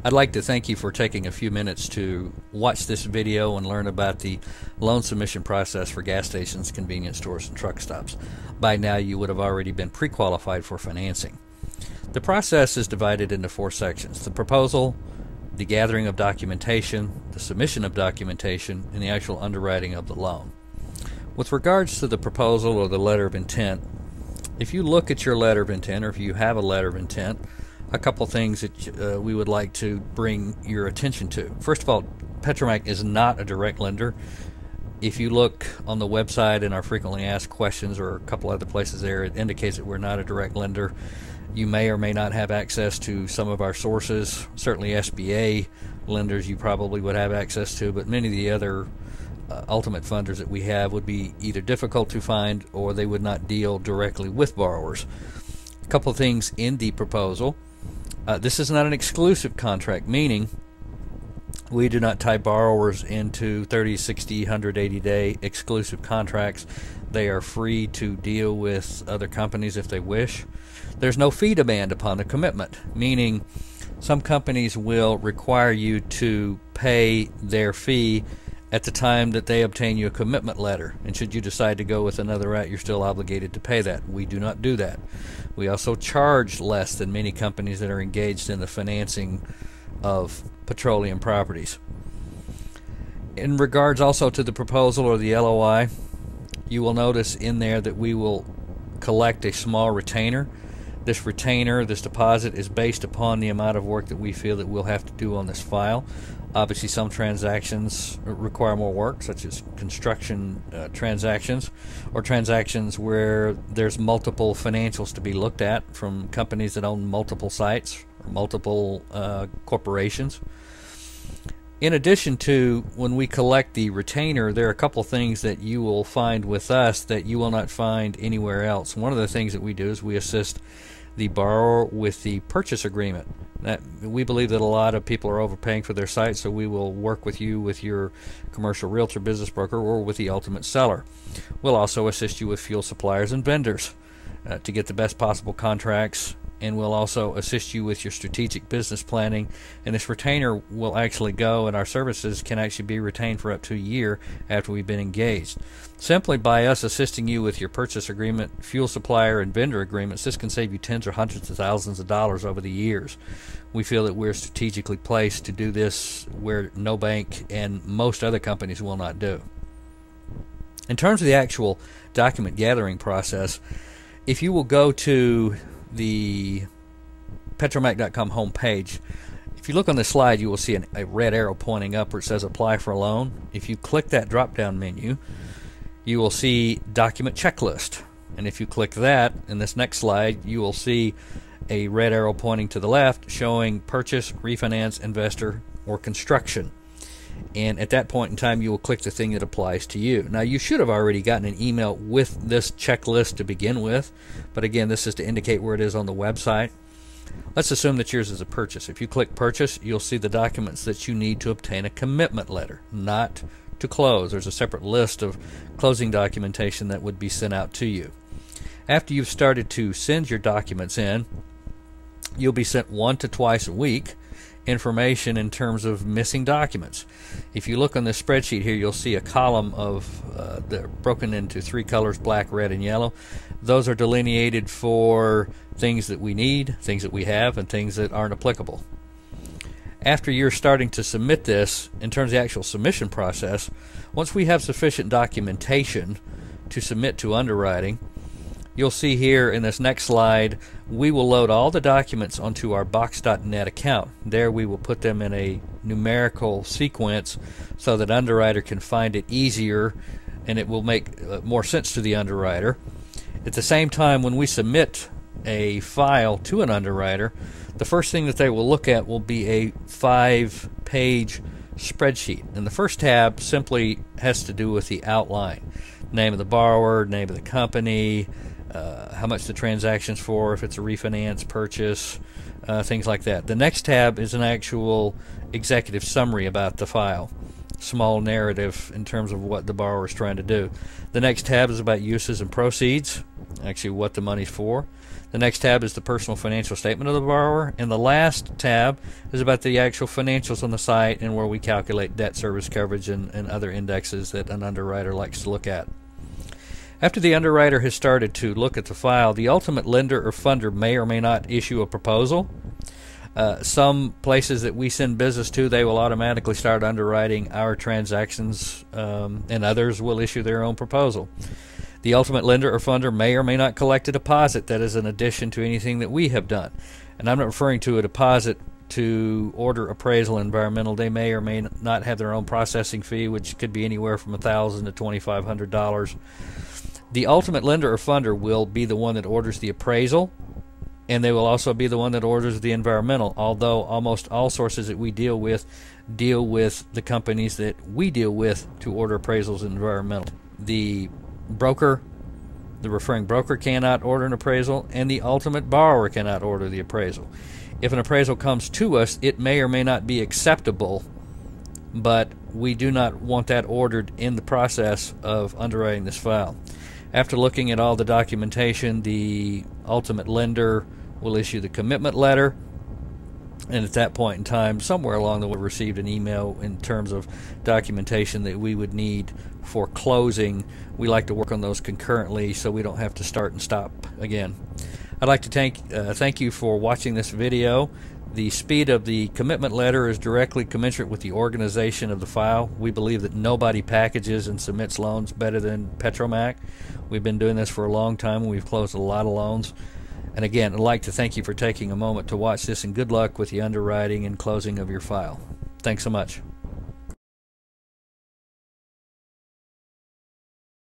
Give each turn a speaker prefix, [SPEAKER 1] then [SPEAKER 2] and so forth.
[SPEAKER 1] I'd like to thank you for taking a few minutes to watch this video and learn about the loan submission process for gas stations, convenience stores, and truck stops. By now you would have already been pre-qualified for financing. The process is divided into 4 sections: the proposal, the gathering of documentation, the submission of documentation, and the actual underwriting of the loan. With regards to the proposal or the letter of intent, if you look at your letter of intent, or if you have a letter of intent, a couple things that we would like to bring your attention to. First of all, PetroMAC is not a direct lender. If you look on the website in our frequently asked questions or a couple other places there, it indicates that we're not a direct lender. You may or may not have access to some of our sources. Certainly SBA lenders you probably would have access to, but many of the other ultimate funders that we have would be either difficult to find or they would not deal directly with borrowers. A couple of things in the proposal. This is not an exclusive contract, meaning we do not tie borrowers into 30, 60, 180-day exclusive contracts. They are free to deal with other companies if they wish. There's no fee demand upon the commitment, meaning some companies will require you to pay their fee at the time that they obtain you a commitment letter, and should you decide to go with another route, you're still obligated to pay that. We do not do that. We also charge less than many companies that are engaged in the financing of petroleum properties. In regards also to the proposal or the LOI, you will notice in there that we will collect a small retainer. This retainer, this deposit, is based upon the amount of work that we feel that we'll have to do on this file. Obviously, some transactions require more work, such as construction transactions, or transactions where there's multiple financials to be looked at from companies that own multiple sites or multiple corporations. In addition to, when we collect the retainer, there are a couple things that you will find with us that you will not find anywhere else. One of the things that we do is we assist the borrower with the purchase agreement. We believe that a lot of people are overpaying for their site, so we will work with you with your commercial realtor, business broker, or with the ultimate seller. We'll also assist you with fuel suppliers and vendors to get the best possible contracts, and we'll also assist you with your strategic business planning. And this retainer will actually go, and our services can actually be retained for up to a year after we've been engaged. Simply by us assisting you with your purchase agreement, fuel supplier, and vendor agreements, this can save you tens or hundreds of thousands of dollars over the years. We feel that we're strategically placed to do this where no bank and most other companies will not do. In terms of the actual document gathering process, if you will go to the PetroMAC.com homepage, if you look on the slide, you will see a red arrow pointing up where it says apply for a loan. If you click that drop down menu, you will see document checklist, and if you click that in this next slide, you will see a red arrow pointing to the left showing purchase, refinance, investor, or construction. And at that point in time, you will click the thing that applies to you. Now, you should have already gotten an email with this checklist to begin with, but again, this is to indicate where it is on the website. Let's assume that yours is a purchase. If you click purchase, you'll see the documents that you need to obtain a commitment letter, not to close. There's a separate list of closing documentation that would be sent out to you. After you've started to send your documents in, you'll be sent 1 to 2 a week information in terms of missing documents. If you look on this spreadsheet here, you'll see a column of they're broken into 3 colors: black, red, and yellow. Those are delineated for things that we need, things that we have, and things that aren't applicable. After you're starting to submit this, in terms of the actual submission process, once we have sufficient documentation to submit to underwriting, you'll see here in this next slide, we will load all the documents onto our Box.net account. There we will put them in a numerical sequence so that underwriter can find it easier and it will make more sense to the underwriter. At the same time, when we submit a file to an underwriter, the first thing that they will look at will be a 5-page spreadsheet. And the first tab simply has to do with the outline. Name of the borrower, name of the company, how much the transaction's for, if it's a refinance, purchase, things like that. The next tab is an actual executive summary about the file. Small narrative in terms of what the borrower is trying to do. The next tab is about uses and proceeds, actually what the money's for. The next tab is the personal financial statement of the borrower, and the last tab is about the actual financials on the site and where we calculate debt service coverage and other indexes that an underwriter likes to look at. After the underwriter has started to look at the file, the ultimate lender or funder may or may not issue a proposal. Some places that we send business to, they will automatically start underwriting our transactions, and others will issue their own proposal. The ultimate lender or funder may or may not collect a deposit that is an addition to anything that we have done. And I'm not referring to a deposit to order appraisal environmental. They may or may not have their own processing fee, which could be anywhere from $1,000 to $2,500. The ultimate lender or funder will be the one that orders the appraisal, and they will also be the one that orders the environmental, although almost all sources that we deal with the companies that we deal with to order appraisals and environmental. The referring broker cannot order an appraisal, and the ultimate borrower cannot order the appraisal. If an appraisal comes to us, it may or may not be acceptable, but we do not want that ordered in the process of underwriting this file. After looking at all the documentation, the ultimate lender will issue the commitment letter, and at that point in time, somewhere along the way, we received an email in terms of documentation that we would need for closing. We like to work on those concurrently so we don't have to start and stop again. I'd like to thank you for watching this video. The speed of the commitment letter is directly commensurate with the organization of the file. We believe that nobody packages and submits loans better than PetroMAC. We've been doing this for a long time, and we've closed a lot of loans. And again, I'd like to thank you for taking a moment to watch this, and good luck with the underwriting and closing of your file. Thanks so much.